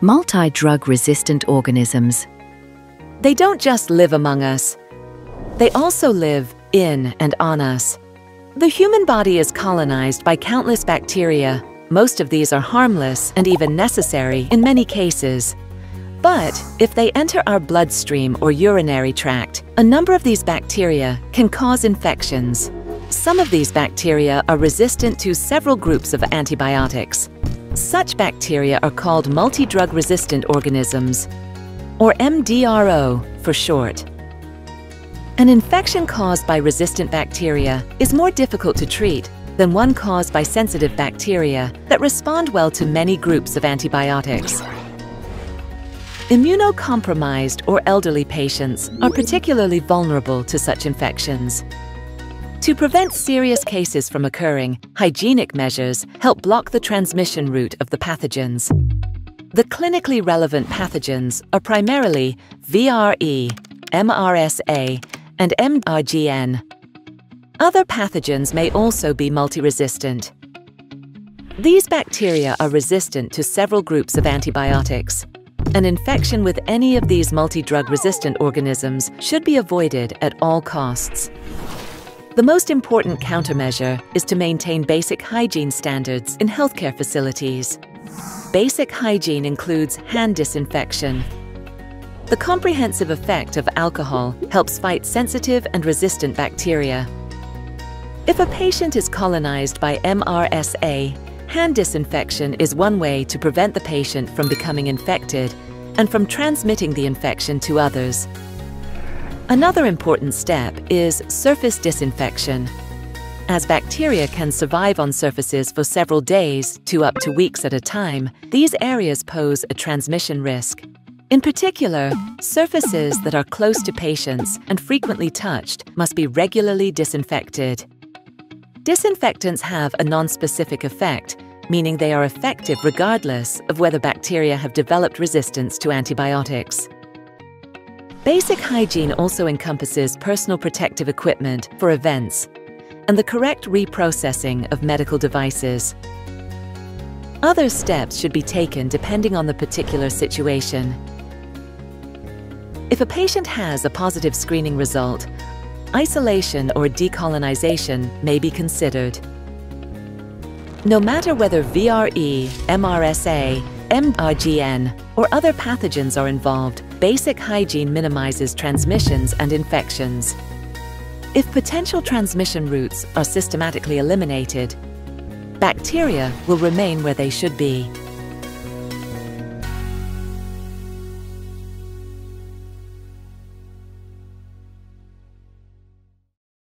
Multidrug-resistant organisms. They don't just live among us. They also live in and on us. The human body is colonized by countless bacteria. Most of these are harmless and even necessary in many cases. But if they enter our bloodstream or urinary tract, a number of these bacteria can cause infections. Some of these bacteria are resistant to several groups of antibiotics. Such bacteria are called multidrug-resistant organisms, or MDRO for short. An infection caused by resistant bacteria is more difficult to treat than one caused by sensitive bacteria that respond well to many groups of antibiotics. Immunocompromised or elderly patients are particularly vulnerable to such infections. To prevent serious cases from occurring, hygienic measures help block the transmission route of the pathogens. The clinically relevant pathogens are primarily VRE, MRSA, and MRGN. Other pathogens may also be multi-resistant. These bacteria are resistant to several groups of antibiotics. An infection with any of these multi-drug-resistant organisms should be avoided at all costs. The most important countermeasure is to maintain basic hygiene standards in healthcare facilities. Basic hygiene includes hand disinfection. The comprehensive effect of alcohol helps fight sensitive and resistant bacteria. If a patient is colonized by MRSA, hand disinfection is one way to prevent the patient from becoming infected and from transmitting the infection to others. Another important step is surface disinfection. As bacteria can survive on surfaces for several days to up to weeks at a time, these areas pose a transmission risk. In particular, surfaces that are close to patients and frequently touched must be regularly disinfected. Disinfectants have a nonspecific effect, meaning they are effective regardless of whether bacteria have developed resistance to antibiotics. Basic hygiene also encompasses personal protective equipment for events and the correct reprocessing of medical devices. Other steps should be taken depending on the particular situation. If a patient has a positive screening result, isolation or decolonization may be considered. No matter whether VRE, MRSA, MRGN, or other pathogens are involved, basic hygiene minimizes transmissions and infections. If potential transmission routes are systematically eliminated, bacteria will remain where they should be.